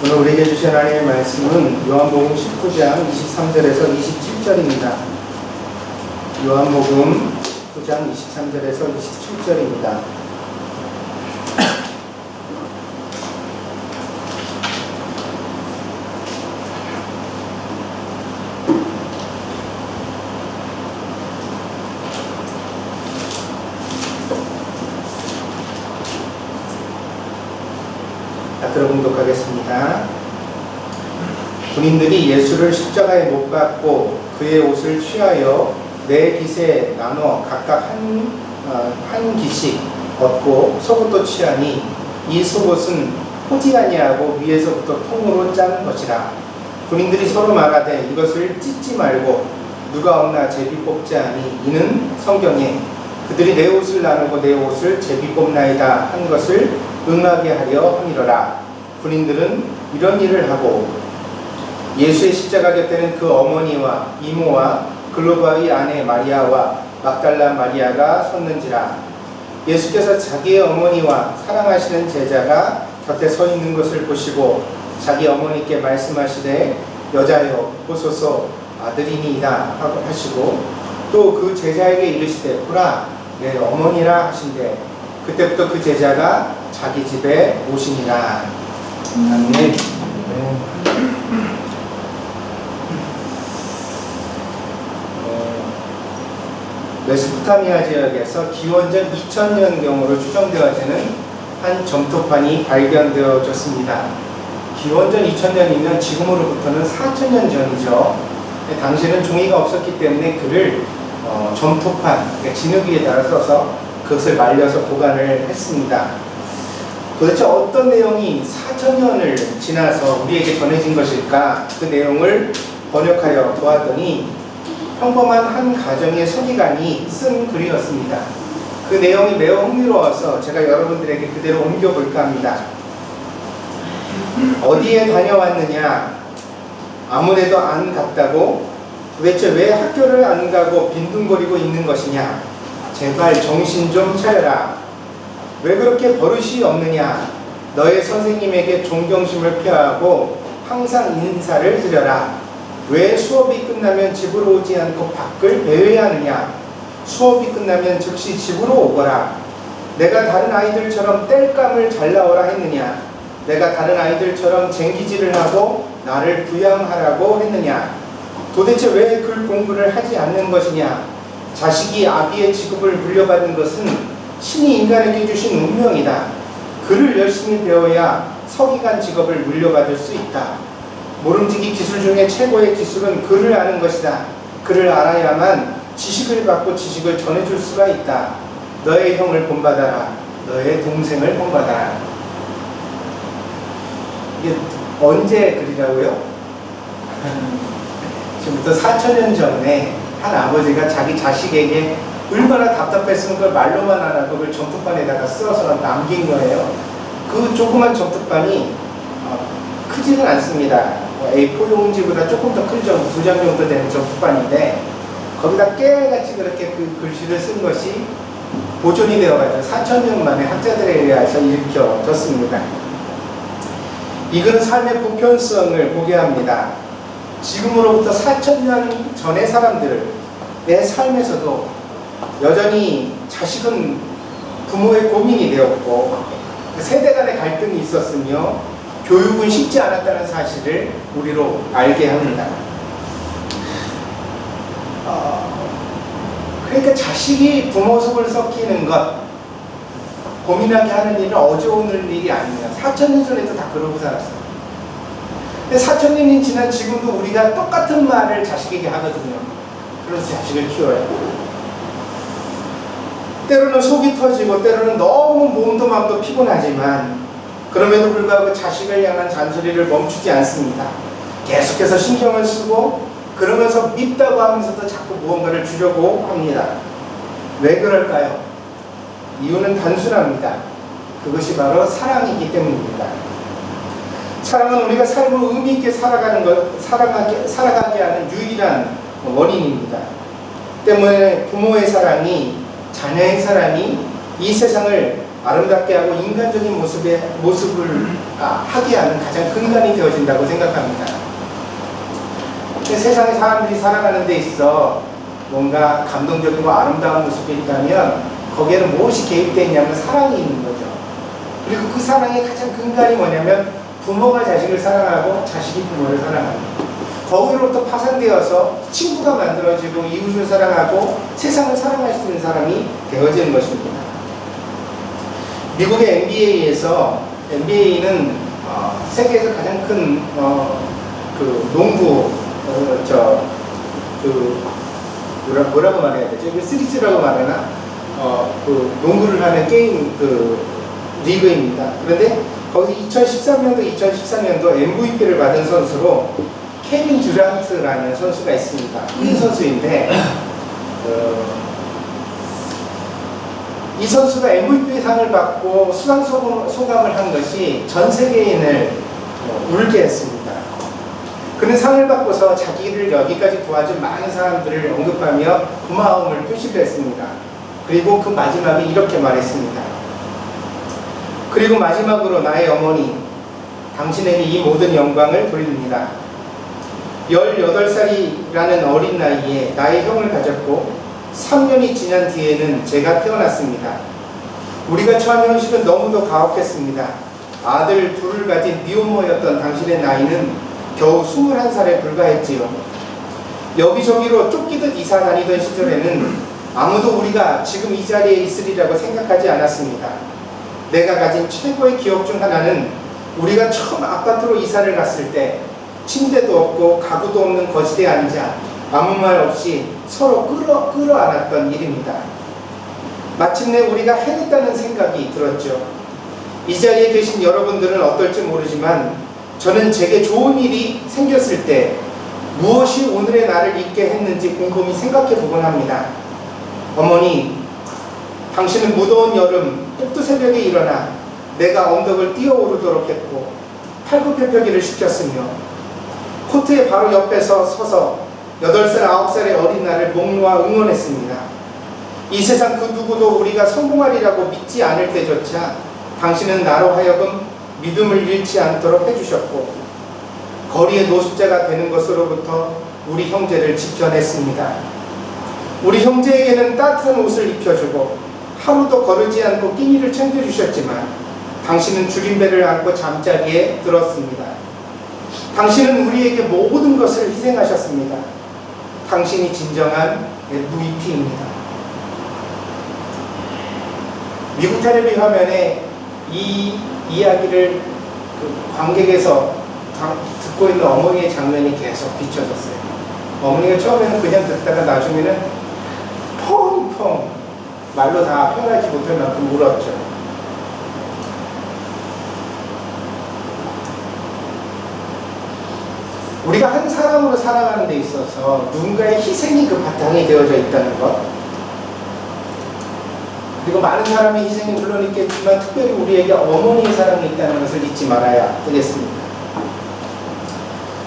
오늘 우리에게 주신 하나님의 말씀은 요한복음 19장 23절에서 27절입니다. 요한복음 19장 23절에서 27절입니다. 들어봉독하겠습니다. 군인들이 예수를 십자가에 못 박고 그의 옷을 취하여 네 깃에 나눠 각각 한 깃씩 얻고 속옷도 취하니 이 속옷은 포지 아니하고 위에서부터 통으로 짠 것이라. 군인들이 서로 말하되 이것을 찢지 말고 누가 없나 제비 뽑자 하니 이는 성경에 그들이 내 옷을 나누고 내 옷을 제비 뽑나이다 한 것을 응하게 하려 함이로라. 군인들은 이런 일을 하고 예수의 십자가 곁에는 그 어머니와 이모와 글로바의 아내 마리아와 막달라 마리아가 섰는지라. 예수께서 자기의 어머니와 사랑하시는 제자가 곁에 서 있는 것을 보시고 자기 어머니께 말씀하시되 여자여 보소서 아들이니이다 하시고 또 그 제자에게 이르시되 보라 내 어머니라 하신대 그때부터 그 제자가 자기 집에 오시니라. 아멘. 메소포타미아 지역에서 기원전 2000년경으로 추정되어지는 한 점토판이 발견되어졌습니다. 기원전 2000년이면 지금으로부터는 4000년 전이죠. 당시에는 종이가 없었기 때문에 그를 점토판, 그러니까 진흙 위에다가 써서 그것을 말려서 보관을 했습니다. 도대체 어떤 내용이 4000년을 지나서 우리에게 전해진 것일까? 그 내용을 번역하여 보았더니 평범한 한 가정의 서기관이 쓴 글이었습니다. 그 내용이 매우 흥미로워서 제가 여러분들에게 그대로 옮겨볼까 합니다. 어디에 다녀왔느냐? 아무데도 안 갔다고? 도대체 왜 학교를 안 가고 빈둥거리고 있는 것이냐? 제발 정신 좀 차려라. 왜 그렇게 버릇이 없느냐? 너의 선생님에게 존경심을 표하고 항상 인사를 드려라. 왜 수업이 끝나면 집으로 오지 않고 밖을 배회하느냐? 수업이 끝나면 즉시 집으로 오거라. 내가 다른 아이들처럼 땔감을 잘 나오라 했느냐? 내가 다른 아이들처럼 쟁기질을 하고 나를 부양하라고 했느냐? 도대체 왜 글 공부를 하지 않는 것이냐? 자식이 아비의 직업을 물려받는 것은 신이 인간에게 주신 운명이다. 글을 열심히 배워야 서기관 직업을 물려받을 수 있다. 모름지기 기술 중에 최고의 기술은 글을 아는 것이다. 글을 알아야만 지식을 받고 지식을 전해줄 수가 있다. 너의 형을 본받아라. 너의 동생을 본받아라. 이게 언제 글이라고요? 지금부터 4000년 전에 한 아버지가 자기 자식에게 얼마나 답답했으면 그걸 말로만 안 하고 그걸 점토판에다가 써서 남긴 거예요. 그 조그만 점토판이 크지는 않습니다. A4 용지보다 조금 더 크죠. 2장 정도 되는 점토판인데 거기다 깨같이 그렇게 그 글씨를 쓴 것이 보존이 되어가지고 4000년 만에 학자들에 의해서 일으켜졌습니다. 이건 삶의 보편성을 보게 합니다. 지금으로부터 4000년 전의 사람들 내 삶에서도 여전히 자식은 부모의 고민이 되었고 세대 간의 갈등이 있었으며 교육은 쉽지 않았다는 사실을 우리로 알게 합니다. 그러니까 자식이 부모 속을 썩히는 것 고민하게 하는 일은 어제 오늘 일이 아니에요. 4000년 전에도 다 그러고 살았어요. 근데 4000년이 지난 지금도 우리가 똑같은 말을 자식에게 하거든요. 그래서 자식을 키워요. 때로는 속이 터지고 때로는 너무 몸도 마음도 피곤하지만 그럼에도 불구하고 자식을 향한 잔소리를 멈추지 않습니다. 계속해서 신경을 쓰고 그러면서 밉다고 하면서도 자꾸 무언가를 주려고 합니다. 왜 그럴까요? 이유는 단순합니다. 그것이 바로 사랑이기 때문입니다. 사랑은 우리가 삶을 의미 있게 살아가게 하는 유일한 원인입니다. 때문에 부모의 사랑이 자녀의 사랑이 이 세상을 아름답게 하고 인간적인 모습을 하게 하는 가장 근간이 되어진다고 생각합니다. 세상에 사람들이 살아가는 데 있어 뭔가 감동적이고 아름다운 모습이 있다면 거기에는 무엇이 개입되어 있냐면 사랑이 있는 거죠. 그리고 그 사랑의 가장 근간이 뭐냐면 부모가 자식을 사랑하고 자식이 부모를 사랑합니다. 거기로부터 파생되어서 친구가 만들어지고 이웃을 사랑하고 세상을 사랑할 수 있는 사람이 되어지는 것입니다. 미국의 NBA는 세계에서 가장 큰 그 농구 뭐라고 말해야 되죠? 이거 시리즈라고 말하나? 그 농구를 하는 게임 리그입니다. 그런데 거기서 2013년도, 2014년도 MVP를 받은 선수로 케빈 듀란트라는 선수가 있습니다. 흑인 선수인데 이 선수가 MVP 상을 받고 수상 소감을 한 것이 전 세계인을 울게 했습니다. 그는 상을 받고서 자기를 여기까지 도와준 많은 사람들을 언급하며 고마움을 표시를 했습니다. 그리고 그 마지막에 이렇게 말했습니다. 그리고 마지막으로 나의 어머니, 당신에게 이 모든 영광을 돌립니다. 18살이라는 어린 나이에 나의 형을 가졌고 3년이 지난 뒤에는 제가 태어났습니다. 우리가 처한 현실은 너무도 가혹했습니다. 아들 둘을 가진 미혼모였던 당신의 나이는 겨우 21살에 불과했지요. 여기저기로 쫓기듯 이사 다니던 시절에는 아무도 우리가 지금 이 자리에 있으리라고 생각하지 않았습니다. 내가 가진 최고의 기억 중 하나는 우리가 처음 아파트로 이사를 갔을 때 침대도 없고 가구도 없는 거실에 앉아 아무 말 없이 서로 끌어안았던 일입니다. 마침내 우리가 해냈다는 생각이 들었죠. 이 자리에 계신 여러분들은 어떨지 모르지만 저는 제게 좋은 일이 생겼을 때 무엇이 오늘의 나를 있게 했는지 곰곰이 생각해 보곤 합니다. 어머니, 당신은 무더운 여름 꼭두 새벽에 일어나 내가 언덕을 뛰어오르도록 했고 팔굽혀펴기를 시켰으며 코트의 바로 옆에서 서서 8살, 9살의 어린 나를 목 놓아 응원했습니다. 이 세상 그 누구도 우리가 성공하리라고 믿지 않을 때조차 당신은 나로 하여금 믿음을 잃지 않도록 해주셨고 거리의 노숙자가 되는 것으로부터 우리 형제를 지켜냈습니다. 우리 형제에게는 따뜻한 옷을 입혀주고 하루도 거르지 않고 끼니를 챙겨주셨지만 당신은 줄임배를 안고 잠자리에 들었습니다. 당신은 우리에게 모든 것을 희생하셨습니다. 당신이 진정한 MVP입니다. 미국 텔레비 화면에 이 이야기를 관객에서 듣고 있는 어머니의 장면이 계속 비춰졌어요. 어머니가 처음에는 그냥 듣다가 나중에는 펑펑 말로 다 표현하지 못할 만큼 울었죠. 우리가 한 사람으로 살아가는 데 있어서 누군가의 희생이 그 바탕이 되어져 있다는 것, 그리고 많은 사람의 희생이 물론 있겠지만 특별히 우리에게 어머니의 사랑이 있다는 것을 잊지 말아야 되겠습니다.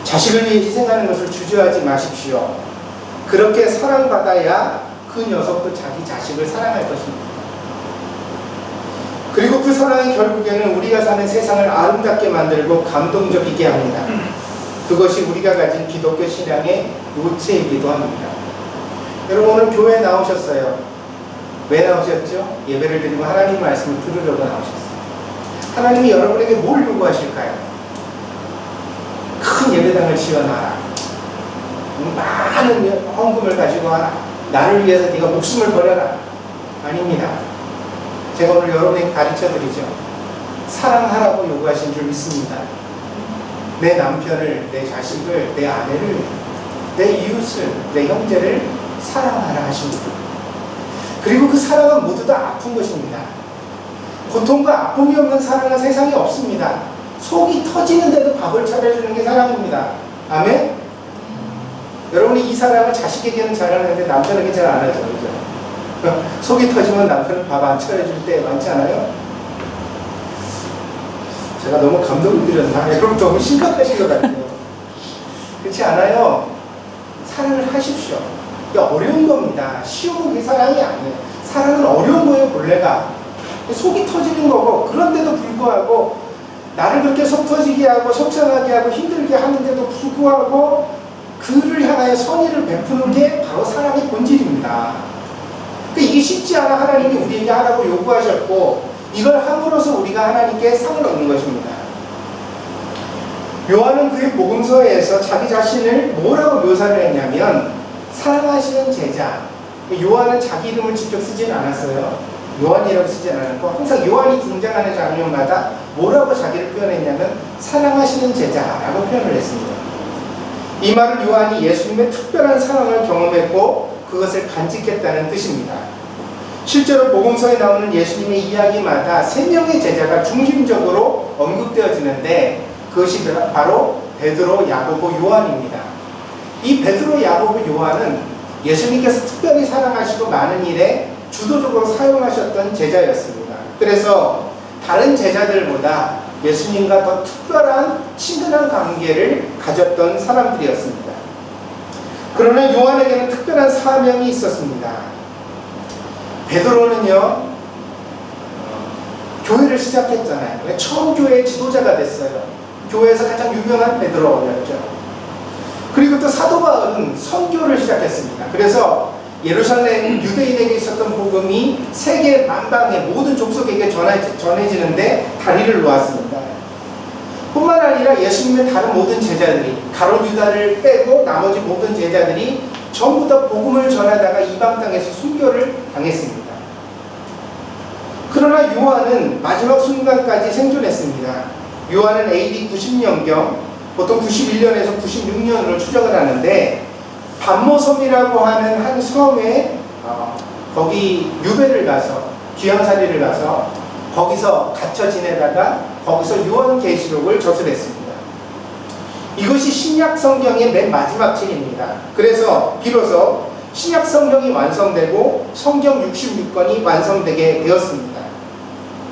자식을 위해 희생하는 것을 주저하지 마십시오. 그렇게 사랑받아야 그 녀석도 자기 자식을 사랑할 것입니다. 그리고 그 사랑이 결국에는 우리가 사는 세상을 아름답게 만들고 감동적이게 합니다. 그것이 우리가 가진 기독교 신앙의 요체이기도 합니다. 여러분, 오늘 교회에 나오셨어요. 왜 나오셨죠? 예배를 드리고 하나님 말씀을 들으려고 나오셨어요. 하나님이 여러분에게 뭘 요구하실까요? 큰 예배당을 지어놔라. 많은 헌금을 가지고 와라. 나를 위해서 네가 목숨을 버려라. 아닙니다. 제가 오늘 여러분에게 가르쳐드리죠. 사랑하라고 요구하신 줄 믿습니다. 내 남편을, 내 자식을, 내 아내를, 내 이웃을, 내 형제를 사랑하라 하십니다. 그리고 그 사랑은 모두 다 아픈 것입니다. 고통과 아픔이 없는 사랑은 세상에 없습니다. 속이 터지는데도 밥을 차려주는 게 사랑입니다. 아멘? 여러분이 이 사랑을 자식에게는 잘하는데 남편에게 잘 안 하죠. 그죠? 속이 터지면 남편은 밥 안 차려줄 때 많지 않아요? 제가 너무 감동을 드렸나? 여러분 너무 심각하신 것 같아요. 그렇지 않아요? 사랑을 하십시오. 이게 어려운 겁니다. 쉬운 게 사랑이 아니에요. 사랑은 어려운 거예요, 본래가. 속이 터지는 거고, 그런데도 불구하고 나를 그렇게 속 터지게 하고 속상하게 하고 힘들게 하는데도 불구하고 그를 향하여 선의를 베푸는 게 바로 사랑의 본질입니다. 이게 쉽지 않아 하나님이 우리에게 하라고 요구하셨고, 이걸 함으로써 우리가 하나님께 상을 얻는 것입니다. 요한은 그의 복음서에서 자기 자신을 뭐라고 묘사를 했냐면 사랑하시는 제자. 요한은 자기 이름을 직접 쓰진 않았어요. 요한이라고 쓰지 않았고, 항상 요한이 등장하는 장면마다 뭐라고 자기를 표현했냐면 사랑하시는 제자라고 표현을 했습니다. 이 말은 요한이 예수님의 특별한 사랑을 경험했고 그것을 간직했다는 뜻입니다. 실제로 복음서에 나오는 예수님의 이야기마다 3명의 제자가 중심적으로 언급되어지는데 그것이 바로 베드로, 야고보, 요한입니다. 이 베드로, 야고보, 요한은 예수님께서 특별히 사랑하시고 많은 일에 주도적으로 사용하셨던 제자였습니다. 그래서 다른 제자들보다 예수님과 더 특별한 친근한 관계를 가졌던 사람들이었습니다. 그러나 요한에게는 특별한 사명이 있었습니다. 베드로는요, 교회를 시작했잖아요. 처음 교회의 지도자가 됐어요. 교회에서 가장 유명한 베드로였죠. 그리고 또 사도 바울은 선교를 시작했습니다. 그래서 예루살렘 유대인에게 있었던 복음이 세계 만방의 모든 족속에게 전해지는데 다리를 놓았습니다. 뿐만 아니라 예수님의 다른 모든 제자들이, 가룟 유다를 빼고 나머지 모든 제자들이 전부 다 복음을 전하다가 이방 땅에서 순교를 당했습니다. 그러나 요한은 마지막 순간까지 생존했습니다. 요한은 AD 90년경, 보통 91년에서 96년으로 추정을 하는데 반모섬이라고 하는 한 섬에 거기 유배를 가서, 귀양살이를 가서 거기서 갇혀 지내다가 거기서 요한계시록을 저술했습니다. 이것이 신약 성경의 맨 마지막 책입니다. 그래서 비로소 신약 성경이 완성되고 성경 66권이 완성되게 되었습니다.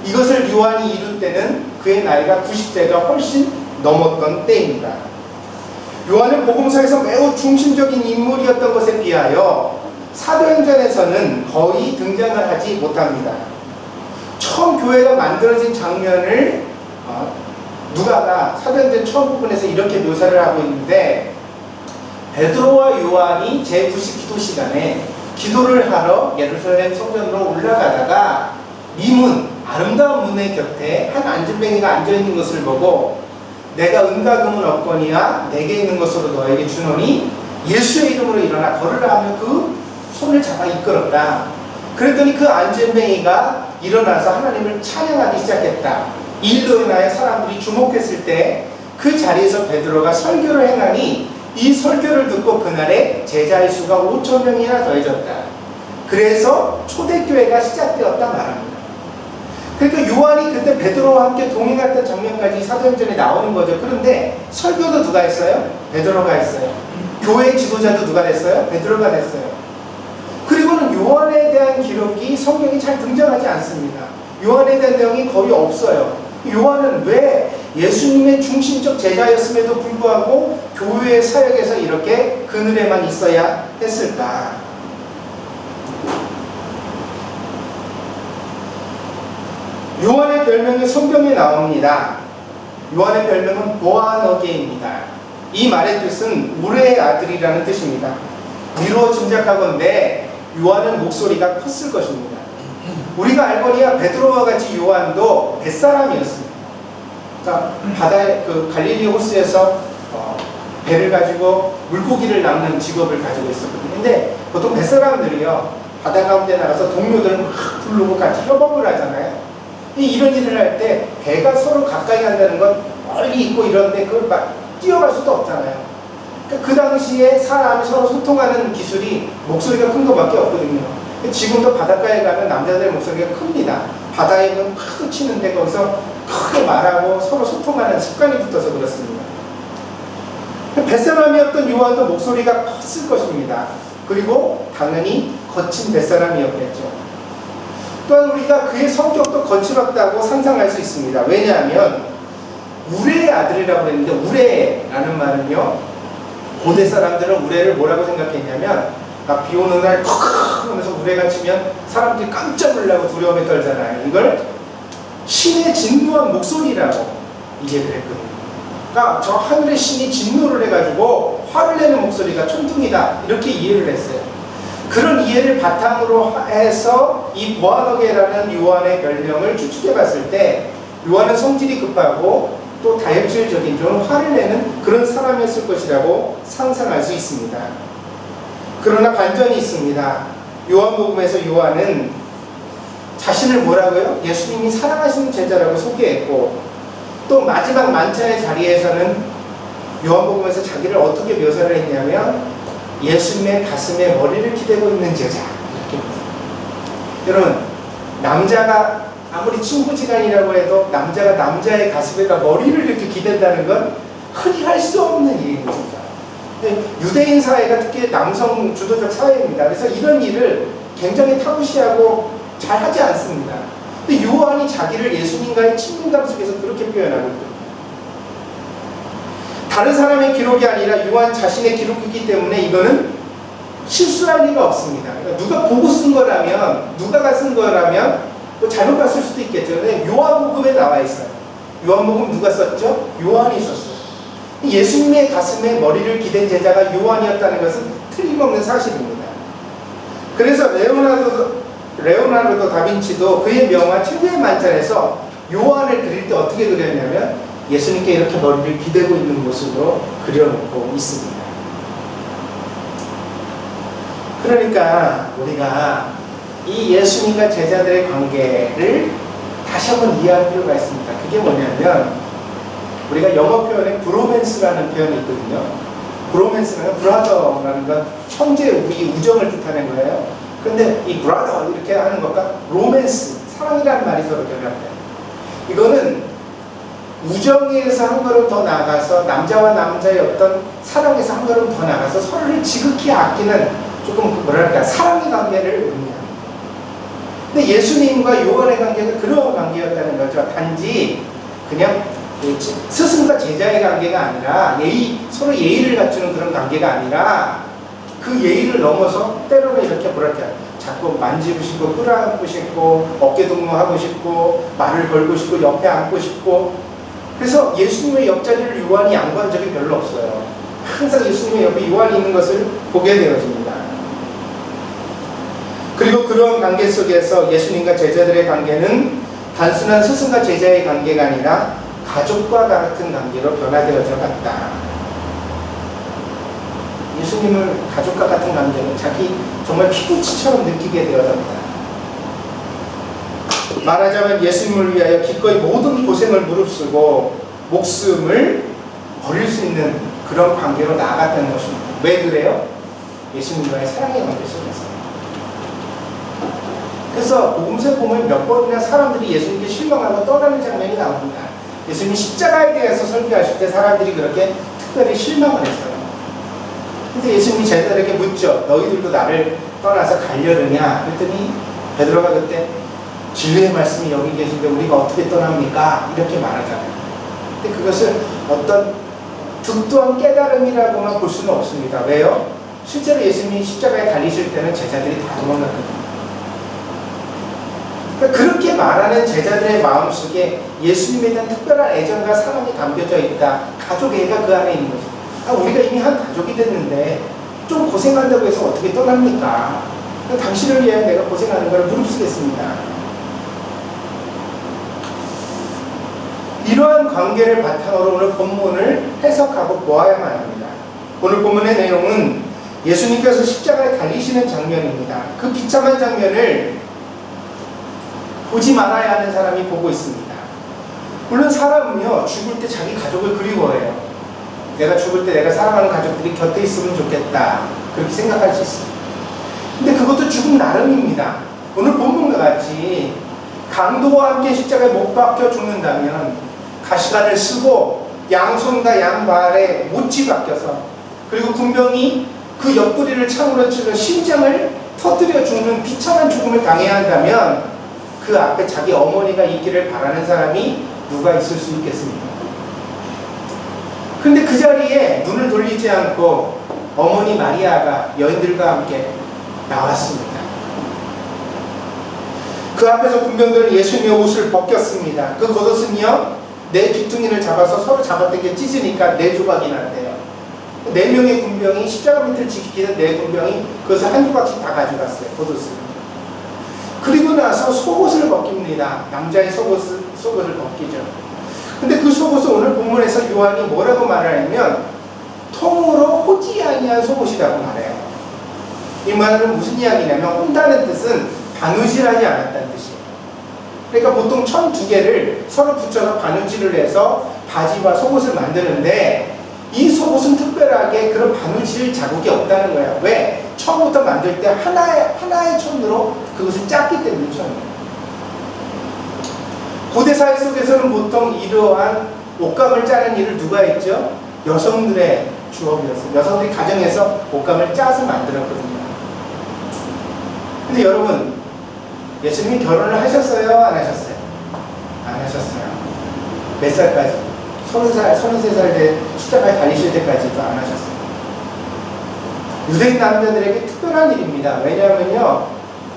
이것을 요한이 이룰 때는 그의 나이가 90세가 훨씬 넘었던 때입니다. 요한은 복음서에서 매우 중심적인 인물이었던 것에 비하여 사도행전에서는 거의 등장을 하지 못합니다. 처음 교회가 만들어진 장면을 누가가 사도행전 처음 부분에서 이렇게 묘사를 하고 있는데, 베드로와 요한이 제9식 기도 시간에 기도를 하러 예루살렘 성전으로 올라가다가 이 문, 아름다운 문의 곁에 한 안진뱅이가 앉아있는 것을 보고 내가 은과 금은 없거니와 내게 있는 것으로 너에게 주노니 예수의 이름으로 일어나 걸으라 하며 그 손을 잡아 이끌었다. 그랬더니 그 안진뱅이가 일어나서 하나님을 찬양하기 시작했다. 이 일로 인하여 사람들이 주목했을 때 그 자리에서 베드로가 설교를 행하니 이 설교를 듣고 그날에 제자의 수가 5,000명이나 더해졌다. 그래서 초대교회가 시작되었다 말합니다. 그러니까 요한이 그때 베드로와 함께 동행했던 장면까지 사도행전에 나오는 거죠. 그런데 설교도 누가 했어요? 베드로가 했어요. 교회의 지도자도 누가 됐어요? 베드로가 됐어요. 그리고는 요한에 대한 기록이 성경에 잘 등장하지 않습니다. 요한에 대한 내용이 거의 없어요. 요한은 왜 예수님의 중심적 제자였음에도 불구하고 교회의 사역에서 이렇게 그늘에만 있어야 했을까? 요한의 별명이 성경에 나옵니다. 요한의 별명은 보아너게입니다. 이 말의 뜻은 우레의 아들이라는 뜻입니다. 미루어 짐작하건대 요한은 목소리가 컸을 것입니다. 우리가 알거니와 베드로와 같이 요한도 뱃사람이었습니다. 그러니까 바다에 갈릴리 호수에서 배를 가지고 물고기를 낚는 직업을 가지고 있었거든요. 근데 보통 뱃사람들이요, 바다 가운데 나가서 동료들을 막 부르고 같이 협업을 하잖아요. 이런 일을 할 때 배가 서로 가까이 한다는 건 멀리 있고 이런데 그걸 막 뛰어갈 수도 없잖아요. 그러니까 그 당시에 사람이 서로 소통하는 기술이 목소리가 큰 것밖에 없거든요. 지금도 바닷가에 가면 남자들의 목소리가 큽니다. 바다에는 파도 치는데 거기서 크게 말하고 서로 소통하는 습관이 붙어서 그렇습니다. 뱃사람이었던 요한도 목소리가 컸을 것입니다. 그리고 당연히 거친 뱃사람이었겠죠. 또한 우리가 그의 성격도 거칠었다고 상상할 수 있습니다. 왜냐하면 우레의 아들이라고 했는데, 우레라는 말은요, 고대 사람들은 우레를 뭐라고 생각했냐면 막 비 오는 날 컥 하면서 우레가 치면 사람들이 깜짝 놀라고 두려움에 떨잖아요. 이걸 신의 진노한 목소리라고 이해를 했거든요. 그러니까 저 하늘의 신이 진노를 해가지고 화를 내는 목소리가 촌둥이다 이렇게 이해를 했어요. 그런 이해를 바탕으로 해서 이 보아너게라는 요한의 별명을 추측해 봤을 때 요한은 성질이 급하고 또 다혈질적인 좀 화를 내는 그런 사람이었을 것이라고 상상할 수 있습니다. 그러나 반전이 있습니다. 요한복음에서 요한은 자신을 뭐라고요? 예수님이 사랑하시는 제자라고 소개했고 또 마지막 만찬의 자리에서는 요한복음에서 자기를 어떻게 묘사를 했냐면 예수님의 가슴에 머리를 기대고 있는 제자 이렇게 묘사합니다. 여러분 남자가 아무리 친구지간이라고 해도 남자가 남자의 가슴에다 머리를 이렇게 기댄다는 건 흔히 할 수 없는 일입니다. 유대인 사회가 특히 남성 주도적 사회입니다. 그래서 이런 일을 굉장히 타부시하고 잘 하지 않습니다. 근데 요한이 자기를 예수님과의 친밀감 속에서 그렇게 표현하고 있거든요. 다른 사람의 기록이 아니라 요한 자신의 기록이기 때문에 이거는 실수할 리가 없습니다. 그러니까 누가 보고 쓴 거라면, 누가가 쓴 거라면 뭐 잘못 봤을 수도 있겠죠. 근데 요한복음에 나와 있어요. 요한복음 누가 썼죠? 요한이 썼어요. 예수님의 가슴에 머리를 기댄 제자가 요한이었다는 것은 틀림없는 사실입니다. 그래서 레오나르도 다빈치도 그의 명화 최후의 만찬에서 요한을 그릴 때 어떻게 그렸냐면 예수님께 이렇게 머리를 기대고 있는 모습으로 그려놓고 있습니다. 그러니까 우리가 이 예수님과 제자들의 관계를 다시 한번 이해할 필요가 있습니다. 그게 뭐냐면 우리가 영어 표현에 브로맨스라는 표현이 있거든요. 브로맨스는 브라더라는 건 형제 우정을 뜻하는 거예요. 근데 이 브라더 이렇게 하는 것과 로맨스, 사랑이라는 말이 서로 결합돼요. 이거는 우정에서 한 걸음 더 나아가서 남자와 남자의 어떤 사랑에서 한 걸음 더 나아가서 서로를 지극히 아끼는 조금 뭐랄까 사랑의 관계를 의미합니다. 근데 예수님과 요한의 관계는 그런 관계였다는 거죠. 단지 그냥 스승과 제자의 관계가 아니라 서로 예의를 갖추는 그런 관계가 아니라 그 예의를 넘어서 때로는 이렇게 뭐랄까 자꾸 만지고 싶고 끌어안고 싶고 어깨 동무하고 싶고 말을 걸고 싶고 옆에 앉고 싶고 그래서 예수님의 옆자리를 요한이 양보한 적이 별로 없어요. 항상 예수님의 옆에 요한이 있는 것을 보게 되어집니다. 그리고 그런 관계 속에서 예수님과 제자들의 관계는 단순한 스승과 제자의 관계가 아니라 가족과 같은 관계로 변화되어져 갔다. 예수님을 가족과 같은 관계로 자기 정말 피부치처럼 느끼게 되어졌다. 말하자면 예수님을 위하여 기꺼이 모든 고생을 무릅쓰고 목숨을 버릴 수 있는 그런 관계로 나아갔다는 것입니다. 왜 그래요? 예수님과의 사랑의 관계 속에서. 그래서 복음서에 보면 몇 번이나 사람들이 예수님께 실망하고 떠나는 장면이 나옵니다. 예수님이 십자가에 대해서 설교하실 때 사람들이 그렇게 특별히 실망을 했어요. 그래서 예수님이 제자들에게 묻죠. 너희들도 나를 떠나서 가려느냐? 그랬더니 베드로가 그때 진리의 말씀이 여기 계신데 우리가 어떻게 떠납니까? 이렇게 말하잖아요. 근데 그것을 어떤 득도한 깨달음이라고만 볼 수는 없습니다. 왜요? 실제로 예수님이 십자가에 달리실 때는 제자들이 다 도망갔거든요. 그러니까 그렇게 말하는 제자들의 마음속에 예수님에 대한 특별한 애정과 사랑이 담겨져 있다. 가족애가 그 안에 있는 거죠. 우리가 이미 한 가족이 됐는데 좀 고생한다고 해서 어떻게 떠납니까? 당신을 위해 내가 고생하는 걸 무릅쓰겠습니다. 이러한 관계를 바탕으로 오늘 본문을 해석하고 보아야만 합니다. 오늘 본문의 내용은 예수님께서 십자가에 달리시는 장면입니다. 그 비참한 장면을 보지 말아야 하는 사람이 보고 있습니다. 물론 사람은요 죽을 때 자기 가족을 그리워해요. 내가 죽을 때 내가 사랑하는 가족들이 곁에 있으면 좋겠다 그렇게 생각할 수 있어요. 근데 그것도 죽음 나름입니다. 오늘 본문과 같이 강도와 함께 십자가에 못 박혀 죽는다면 가시관을 쓰고 양손과 양발에 못이 박혀서 그리고 군병이 그 옆구리를 창으로 찔러 심장을 터뜨려 죽는 비참한 죽음을 당해야 한다면 그 앞에 자기 어머니가 있기를 바라는 사람이 누가 있을 수 있겠습니까? 근데 그 자리에 눈을 돌리지 않고 어머니 마리아가 여인들과 함께 나왔습니다. 그 앞에서 군병들은 예수님의 옷을 벗겼습니다. 그 겉옷은요, 네 귀퉁이를 잡아서 서로 잡아당겨 찢으니까 네 조각이 났대요. 네 명의 군병이 십자가 밑을 지키던 네 군병이 그것을 한 조각씩 다 가져갔어요. 겉옷을. 그리고 나서 속옷을 벗깁니다. 남자의 속옷을 벗기죠. 근데 그 속옷은 오늘 본문에서 요한이 뭐라고 말하냐면 통으로 호지 아니한 속옷이라고 말해요. 이 말은 무슨 이야기냐면 혼다는 뜻은 바느질하지 않았다는 뜻이에요. 그러니까 보통 천 두 개를 서로 붙여서 바느질을 해서 바지와 속옷을 만드는데 이 속옷은 특별하게 그런 바느질 자국이 없다는 거예요. 왜? 처음부터 만들 때 하나의 천으로 그것을 짰기 때문에 천이에요. 고대 사회 속에서는 보통 이러한 옷감을 짜는 일을 누가 했죠? 여성들의 주업이었어요. 여성들이 가정에서 옷감을 짜서 만들었거든요. 근데 여러분, 예수님이 결혼을 하셨어요? 안 하셨어요? 안 하셨어요. 몇 살까지? 30살, 33살 때 십자가에 달리실 때까지도 안 하셨어요. 유대인 남자들에게 특별한 일입니다. 왜냐하면요,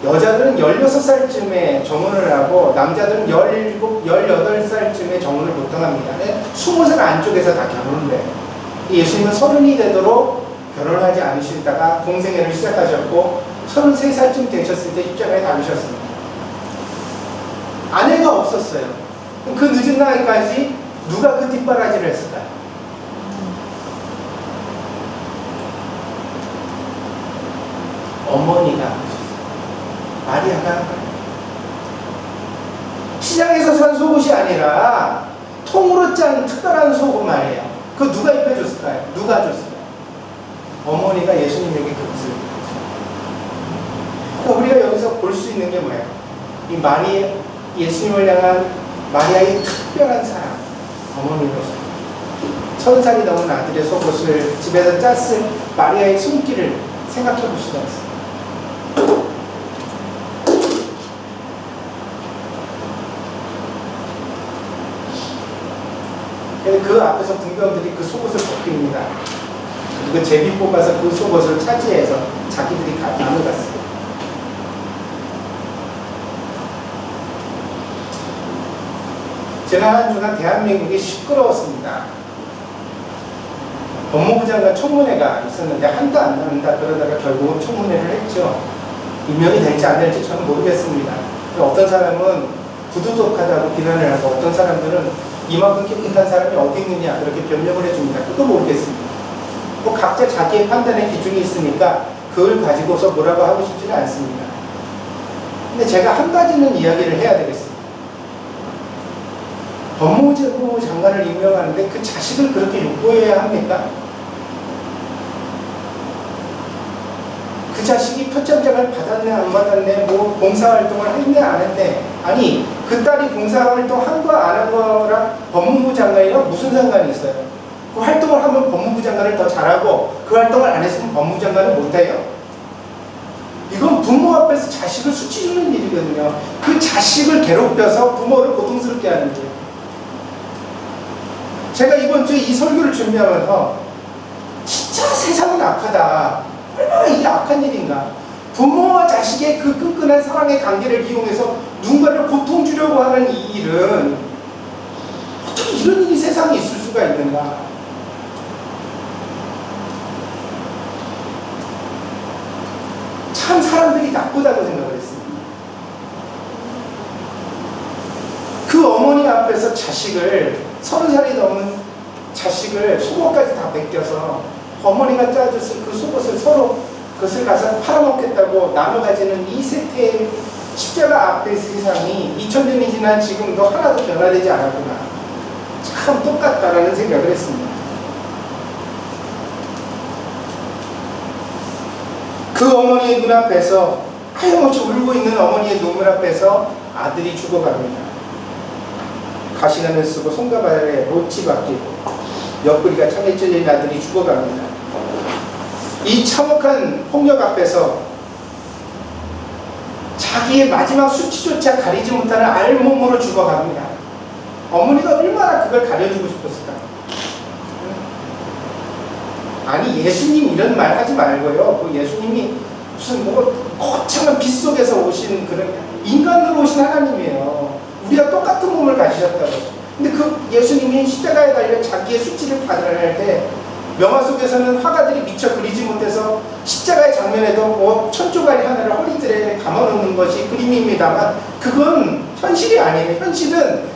여자들은 16살쯤에 정혼을 하고 남자들은 17, 18살쯤에 정혼을 보통 합니다. 20살 안쪽에서 다 결혼을 해요. 예수님은 30이 되도록 결혼을 하지 않으시다가 공생애를 시작하셨고 33살쯤 되셨을 때 십자가에 달리셨습니다. 아내가 없었어요. 그 늦은 나이까지 누가 그 뒷바라지를 했을까요? 어머니가 하셨어요. 마리아가 시장에서 산 속옷이 아니라 통으로 짠 특별한 속옷 말이에요. 그거 누가 입혀줬을까요? 누가 줬을까요? 어머니가 예수님에게 그것을 입혀줬어요. 그러니까 우리가 여기서 볼 수 있는 게 뭐예요? 이 예수님을 향한 마리아의 특별한 사랑, 어머니로서 1000살이 넘은 아들의 속옷을 집에서 짰을 마리아의 손길을 생각해 볼 수가 있어요. 그 앞에서 군병들이 그 속옷을 벗깁니다. 그리고 제비 뽑아서 그 속옷을 차지해서 자기들이 가져갔어요. 지난 한 주간 대한민국이 시끄러웠습니다. 법무부 장관 청문회가 있었는데 한도 안 나온다 그러다가 결국은 청문회를 했죠. 임명이 될지 안 될지 저는 모르겠습니다. 어떤 사람은 부도덕하다고 비난을 하고 어떤 사람들은 이만큼 깨끗한 사람이 어디 있느냐 그렇게 변명을 해줍니다. 그거 모르겠습니다. 뭐 각자 자기의 판단의 기준이 있으니까 그걸 가지고서 뭐라고 하고 싶지는 않습니다. 근데 제가 한 가지는 이야기를 해야 되겠습니다. 법무부 장관을 임명하는데 그 자식을 그렇게 욕보여야 합니까? 그 자식이 표창장을 받았네 안 받았네 뭐 봉사활동을 했네 안 했네 아니 그 딸이 봉사활동 한 거 안 한 거랑 법무부 장관이랑 무슨 상관이 있어요? 그 활동을 하면 법무부 장관을 더 잘하고 그 활동을 안 했으면 법무부 장관을 못해요? 이건 부모 앞에서 자식을 수치 주는 일이거든요. 그 자식을 괴롭혀서 부모를 고통스럽게 하는 거예요. 제가 이번 주에 이 설교를 준비하면서 진짜 세상은 악하다. 얼마나 이게 악한 일인가. 부모와 자식의 그 끈끈한 사랑의 관계를 이용해서 누군가를 고통 주려고 하는 이 일은 어떻게 이런 일이 세상에 있을 수가 있는가. 참 사람들이 나쁘다고 생각을 했습니다. 그 어머니 앞에서 자식을 30살이 넘은 자식을 속옷까지 다 벗겨서 어머니가 짜줬을 그 속옷을 서로 그것을 가서 팔아먹겠다고 나눠 가지는 이 세태의 십자가 앞의 세상이 2000년이 지난 지금도 하나도 변화되지 않았구나. 참 똑같다라는 생각을 했습니다. 그 어머니의 눈앞에서 하염없이 울고 있는 어머니의 눈물 앞에서 아들이 죽어갑니다. 가시관을 쓰고 손가발에 못이 박히고 옆구리가 창에 찔린 아들이 죽어갑니다. 이 참혹한 폭력 앞에서 자기의 마지막 수치조차 가리지 못하는 알몸으로 죽어갑니다. 어머니가 얼마나 그걸 가려주고 싶었을까? 아니 예수님 이런 말 하지 말고요. 그 예수님이 무슨 거창한 빛 속에서 오신 그런 인간으로 오신 하나님이에요. 우리가 똑같은 몸을 가지셨다고. 근데 그 예수님이 십자가에 달려 자기의 수치를 받아낼 때 명화 속에서는 화가들이 미처 그리지 못해서 십자가의 장면에도 천조가리 하나를 허리들에 감아놓는 것이 그림입니다만 그건 현실이 아니에요. 현실은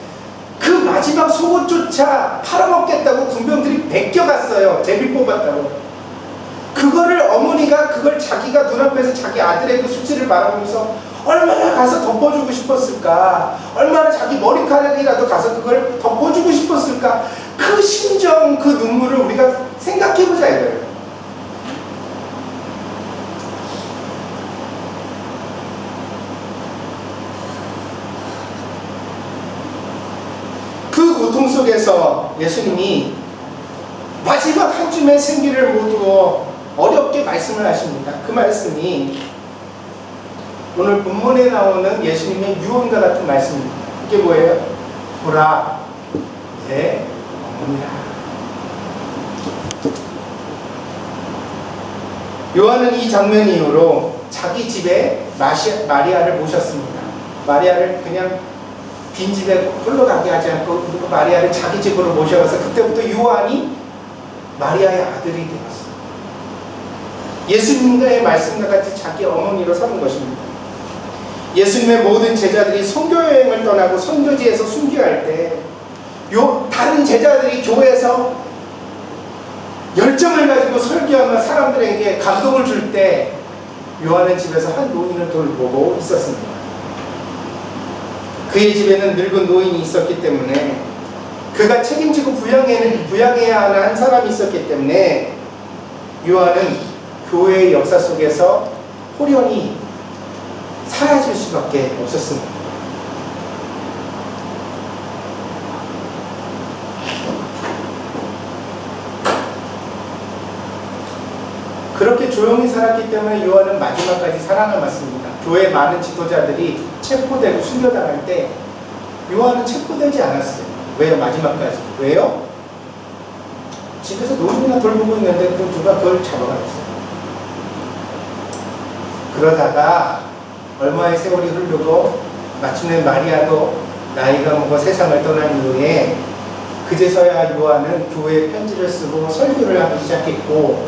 그 마지막 속옷조차 팔아먹겠다고 군병들이 베껴갔어요. 제비 뽑았다고. 그거를 어머니가 그걸 자기가 눈앞에서 자기 아들의 그 수치를 바라보면서 얼마나 가서 덮어주고 싶었을까, 얼마나 자기 머리카락이라도 가서 그걸 덮어주고 싶었을까, 그 심정, 그 눈물을 우리가 생각해보자 이거예요. 그 고통 속에서 예수님이 마지막 한 줌의 생기를 모두 어렵게 말씀을 하십니다. 그 말씀이 오늘 본문에 나오는 예수님의 유언과 같은 말씀입니다. 이게 뭐예요? 보라, 내 어머니라. 요한은 이 장면 이후로 자기 집에 마리아를 모셨습니다. 마리아를 그냥 빈집에 홀로 가게 하지 않고 마리아를 자기 집으로 모셔가서 그때부터 요한이 마리아의 아들이 되었어요. 예수님의 말씀과 같이 자기 어머니로 삼은 것입니다. 예수님의 모든 제자들이 선교 여행을 떠나고 선교지에서 순교할 때 다른 제자들이 교회에서 열정을 가지고 설교하며 사람들에게 감동을 줄 때 요한은 집에서 한 노인을 돌보고 있었습니다. 그의 집에는 늙은 노인이 있었기 때문에 그가 책임지고 부양해야 하는 한 사람이 있었기 때문에 요한은 교회의 역사 속에서 호련히 사라질 수밖에 없었습니다. 그렇게 조용히 살았기 때문에 요한은 마지막까지 살아남았습니다. 교회 많은 지도자들이 체포되고 순교당할 때 요한은 체포되지 않았어요. 왜요? 마지막까지. 왜요? 집에서 노인이나 돌보고 있는데 그 누가 그걸 잡아갔어요. 그러다가 얼마의 세월이 흐르고 마침내 마리아도 나이가 먹어 세상을 떠난 이후에 그제서야 요한은 교회에 편지를 쓰고 설교를 하기 시작했고,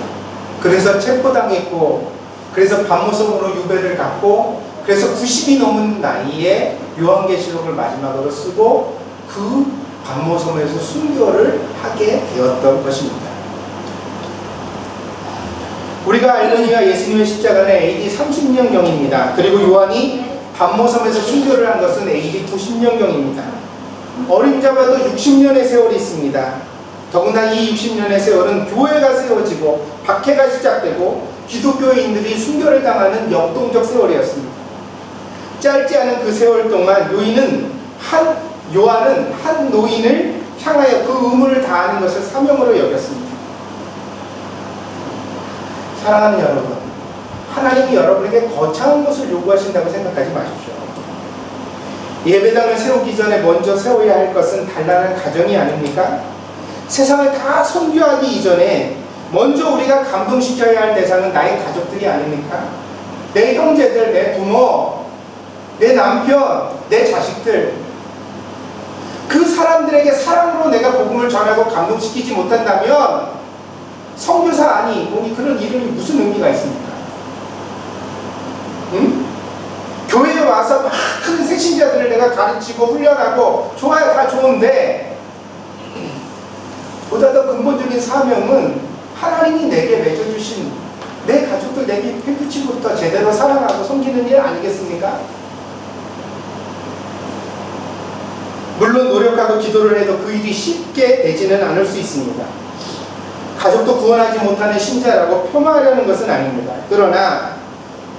그래서 체포당했고, 그래서 밤모섬으로 유배를 갔고, 그래서 90이 넘은 나이에 요한계시록을 마지막으로 쓰고 그 밤모섬에서 순교를 하게 되었던 것입니다. 우리가 알거니와 예수님의 십자가는 AD 30년경입니다. 그리고 요한이 밤모섬에서 순교를 한 것은 AD 90년경입니다. 어림잡아도 60년의 세월이 있습니다. 더구나 이 60년의 세월은 교회가 세워지고 박해가 시작되고 기독교인들이 순교를 당하는 역동적 세월이었습니다. 짧지 않은 그 세월 동안 요한은 한 노인을 향하여 그 의무를 다하는 것을 사명으로 여겼습니다. 사랑하는 여러분, 하나님이 여러분에게 거창한 것을 요구하신다고 생각하지 마십시오. 예배당을 세우기 전에 먼저 세워야 할 것은 단란한 가정이 아닙니까? 세상을 다 선교하기 이전에 먼저 우리가 감동시켜야 할 대상은 나의 가족들이 아닙니까? 내 형제들, 내 부모, 내 남편, 내 자식들, 그 사람들에게 사랑으로 내가 복음을 전하고 감동시키지 못한다면 선교사 아니 뭐니 그런 이름이 무슨 의미가 있습니까? 응? 교회에 와서 많은 새신자들을 내가 가르치고 훈련하고 좋아요, 다 좋은데 보다 더 근본적인 사명은 하나님이 내게 맺어주신 내 가족들, 내 피부치부터 제대로 사랑하고 섬기는 일 아니겠습니까? 물론 노력하고 기도를 해도 그 일이 쉽게 되지는 않을 수 있습니다. 가족도 구원하지 못하는 신자라고 폄하하려는 것은 아닙니다. 그러나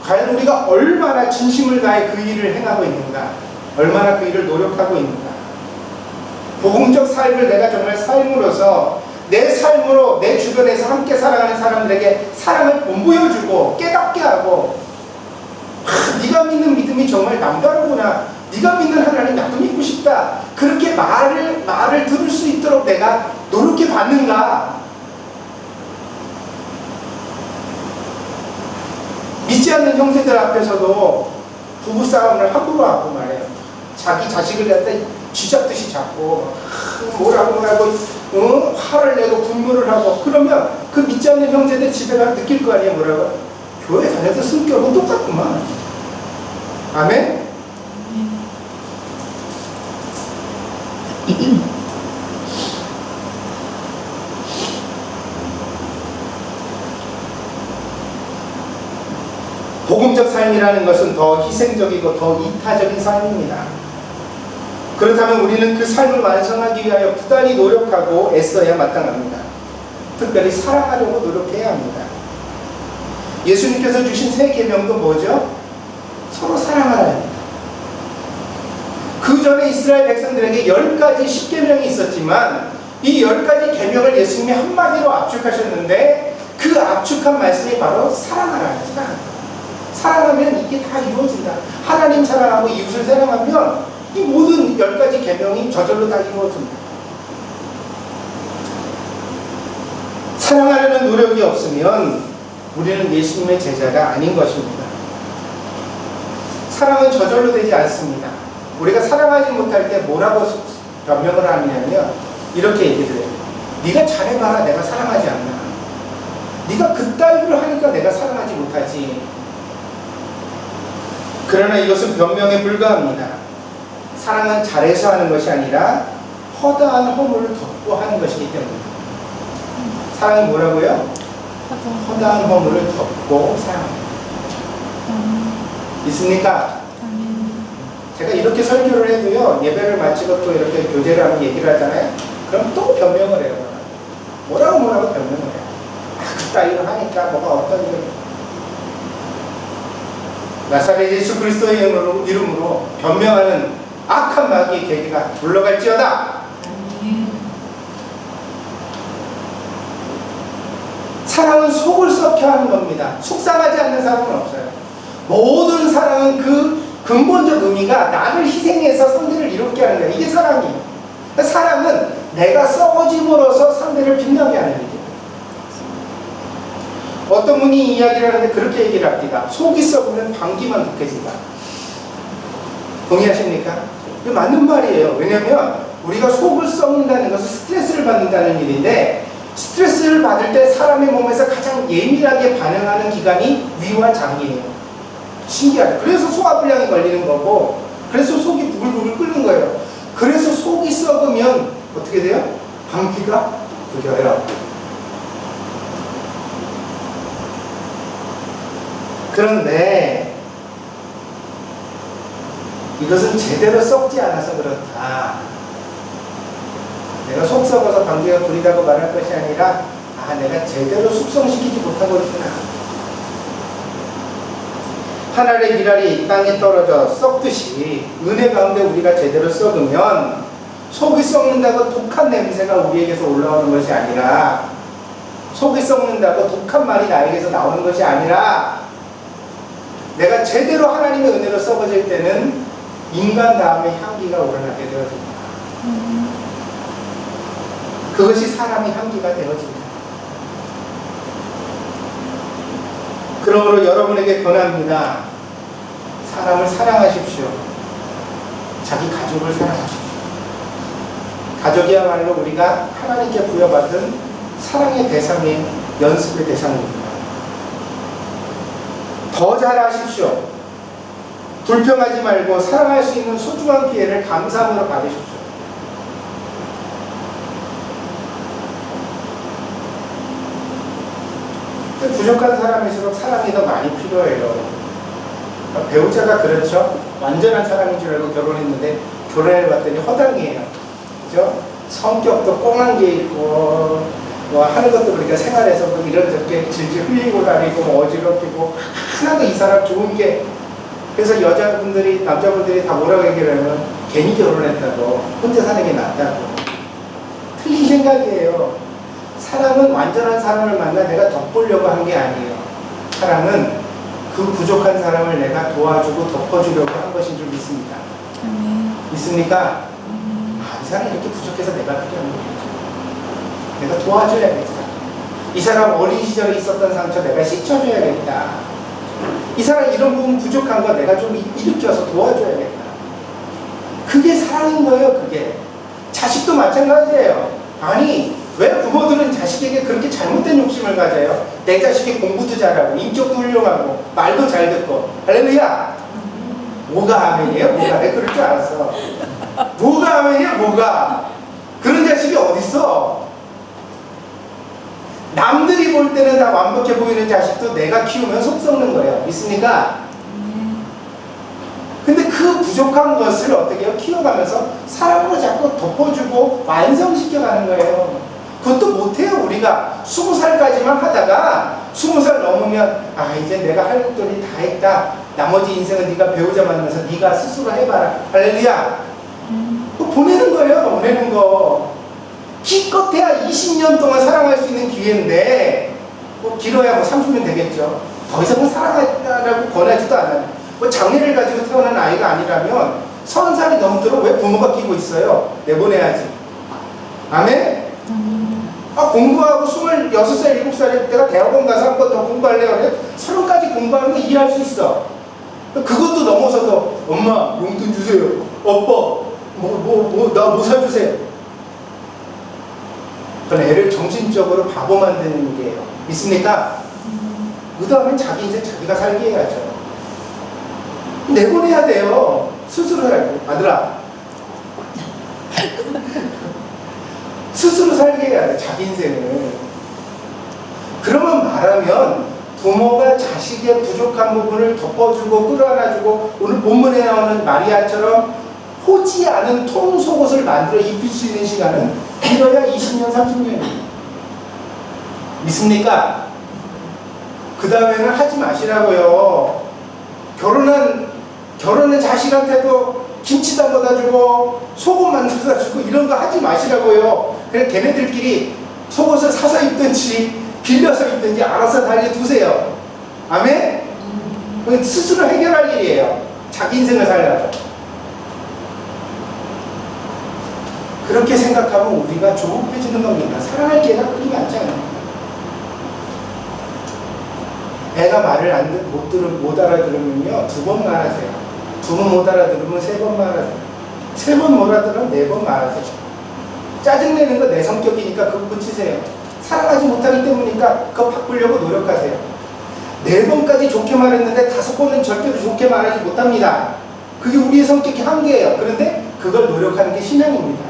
과연 우리가 얼마나 진심을 다해 그 일을 행하고 있는가, 얼마나 그 일을 노력하고 있는가, 복음적 삶을 내가 정말 삶으로서 내 삶으로 내 주변에서 함께 살아가는 사람들에게 사랑을 본보여주고 깨닫게 하고, 네가 믿는 믿음이 정말 남다르구나, 네가 믿는 하나님 나도 믿고 싶다, 그렇게 말을 들을 수 있도록 내가 노력해 봤는가? 믿지 믿지 않는 형제들 앞에서도 부부싸움을 함부로 하고 말해요. 자기 자식을 갖다 쥐잡듯이 잡고 뭐라고 화를 내고 분노를 하고, 그러면 그 믿지 않는 형제들 집에 가서 느낄 거 아니에요. 뭐라고? 교회 다녀도 성격은 똑같구만. 아멘? 복음적 삶이라는 것은 더 희생적이고 더 이타적인 삶입니다. 그렇다면 우리는 그 삶을 완성하기 위하여 부단히 노력하고 애써야 마땅합니다. 특별히 사랑하려고 노력해야 합니다. 예수님께서 주신 새 계명도 뭐죠? 서로 사랑하라입니다. 그 전에 이스라엘 백성들에게 10가지 10계명이 있었지만 이 10가지 계명을 예수님이 한마디로 압축하셨는데, 그 압축한 말씀이 바로 사랑하라. 사랑하면 이게 다 이루어진다. 하나님 사랑하고 이웃을 사랑하면 이 모든 10가지 계명이 저절로 다 이루어집니다. 사랑하려는 노력이 없으면 우리는 예수님의 제자가 아닌 것입니다. 사랑은 저절로 되지 않습니다. 우리가 사랑하지 못할 때 뭐라고 변명을 하느냐면 이렇게 얘기를 해요. 네가 잘해봐라, 내가 사랑하지 않나. 네가 그따위로 하니까 내가 사랑하지 못하지. 그러나 이것은 변명에 불과합니다. 사랑은 잘해서 하는 것이 아니라 허다한 허물을 덮고 하는 것이기 때문입니다. 사랑이 뭐라고요? 허다한 허물을 덮고 사랑합니다. 있습니까? 제가 이렇게 설교를 해도요, 예배를 마치고 또 이렇게 교제를 하면 얘기를 하잖아요. 그럼 또 변명을 해요. 뭐라고 변명을 해요. 그따위로 하니까 뭐가 어떤 일. 나사렛 예수 그리스도의 이름으로 변명하는 악한 마귀의 계기가 물러갈지어다. 사랑은 속을 썩게 하는 겁니다. 속상하지 않는 사랑은 없어요. 모든 사랑은 그 근본적 의미가 나를 희생해서 상대를 이롭게 하는 거예요. 이게 사랑이에요. 사랑은 내가 썩어짐으로써 상대를 빛나게 하는 일이에요. 어떤 분이 이야기를 하는데 그렇게 얘기를 합니다. 속이 썩으면 방귀만 독해진다. 동의하십니까? 이게 맞는 말이에요. 왜냐하면 우리가 속을 썩는다는 것은 스트레스를 받는다는 일인데, 스트레스를 받을 때 사람의 몸에서 가장 예민하게 반응하는 기관이 위와 장이에요. 신기하죠. 그래서 소화불량이 걸리는 거고, 그래서 속이 부글부글 끓는 거예요. 그래서 속이 썩으면 어떻게 돼요? 방귀가 구겨요. 그런데 이것은 제대로 썩지 않아서 그렇다. 내가 속 썩어서 방귀가 구리다고 말할 것이 아니라, 내가 제대로 숙성시키지 못한 거구나. 하늘의 미랄이 땅에 떨어져 썩듯이 은혜 가운데 우리가 제대로 썩으면 속이 썩는다고 독한 냄새가 우리에게서 올라오는 것이 아니라, 속이 썩는다고 독한 말이 나에게서 나오는 것이 아니라, 내가 제대로 하나님의 은혜로 썩어질 때는 인간 다음에 향기가 우러나게 되어집니다. 그것이 사람의 향기가 되어집니다. 그러므로 여러분에게 권합니다. 사람을 사랑하십시오. 자기 가족을 사랑하십시오. 가족이야말로 우리가 하나님께 부여받은 사랑의 대상인 연습의 대상입니다. 더 잘하십시오. 불평하지 말고 사랑할 수 있는 소중한 기회를 감사함으로 받으십시오. 부족한 사람일수록 사랑이 더 많이 필요해요. 배우자가 그렇죠? 완전한 사람인 줄 알고 결혼했는데 결혼해봤더니 허당이에요. 그죠? 성격도 꽁한 게 있고, 뭐 하는 것도 그러니까 생활에서 뭐 이런저렇게 질질 흘리고 다니고 뭐 어지럽히고, 하나도 이 사람 좋은 게, 그래서 여자분들이, 남자분들이 다 뭐라고 얘기를 하면 괜히 결혼했다고, 혼자 사는 게 낫다고. 틀린 생각이에요. 사랑은 완전한 사람을 만나 내가 덮으려고 한 게 아니에요. 사랑은 그 부족한 사람을 내가 도와주고 덮어주려고 한 것인 줄 믿습니다. 믿습니까? 이 사람이 이렇게 부족해서 내가 그렇게 하는 거겠죠. 내가 도와줘야겠다. 이 사람 어린 시절에 있었던 상처 내가 씻어줘야겠다. 이 사람 이런 부분 부족한 거 내가 좀 일으켜서 도와줘야겠다. 그게 사랑인 거예요. 그게. 자식도 마찬가지예요. 아니 왜 부모들은 자식에게 그렇게 잘못된 욕심을 가져요? 내 자식이 공부도 잘하고 인격도 훌륭하고 말도 잘 듣고. 할렐루야. 뭐가 아멘이에요? 뭐가? 내가 그럴 줄 알았어. 뭐가 아멘이야? 뭐가? 그런 자식이 어딨어? 남들이 볼 때는 다 완벽해 보이는 자식도 내가 키우면 속 썩는 거예요. 믿습니까? 근데 그 부족한 것을 어떻게 해요? 키워가면서 사랑으로 자꾸 덮어주고 완성시켜가는 거예요. 그것도 못해요. 우리가 20살까지만 하다가 20살 넘으면 아 이제 내가 할 것들이 다 했다. 나머지 인생은 네가 배우자 만나서 네가 스스로 해봐라. 할렐루야. 보내는 거예요. 보내는 거. 기껏해야 20년 동안 사랑할 수 있는 기회인데 뭐 길어야 뭐 30년 되겠죠. 더 이상은 사랑하라고 권하지도 않아요. 뭐 장애를 가지고 태어난 아이가 아니라면 30살이 넘도록 왜 부모가 끼고 있어요? 내보내야지. 아멘? 공부하고 26살, 7살일 때가 대학원 가서 한 번 더 공부할래요? 그래? 30까지 공부하는 거 이해할 수 있어. 그것도 넘어서도 엄마 용돈 주세요. 오빠 나 뭐 사주세요. 그건 애를 정신적으로 바보 만드는 일이에요. 믿습니까? 그 다음엔 자기 인생 자기가 살게 해야죠. 내보내야 돼요. 스스로 살고. 아들아 스스로 살게 해야 돼. 자기 인생을. 그러면 말하면 부모가 자식의 부족한 부분을 덮어주고 끌어안아주고 오늘 본문에 나오는 마리아처럼 호지 않은 통 속옷을 만들어 입힐 수 있는 시간은 길어야 20년, 30년입니다. 믿습니까? 그 다음에는 하지 마시라고요. 결혼은 자식한테도 김치 담아다 주고 속옷 만들어다 주고 이런 거 하지 마시라고요. 그냥 걔네들끼리 속옷을 사서 입든지 빌려서 입든지 알아서 달려두세요. 아멘? 스스로 해결할 일이에요. 자기 인생을 살려고. 그렇게 생각하면 우리가 조급해지는 겁니다. 사랑할 기회가 그리 많지 않아요. 애가 말을 못 알아들으면요 2번 말하세요. 2번 못 알아들으면 3번 말하세요. 3번 못 알아들으면 4번 말하세요. 짜증내는 거 내 성격이니까 그거 고치세요. 사랑하지 못하기 때문이니까 그거 바꾸려고 노력하세요. 4번까지 좋게 말했는데 5번은 절대로 좋게 말하지 못합니다. 그게 우리의 성격의 한계예요. 그런데 그걸 노력하는 게 신앙입니다.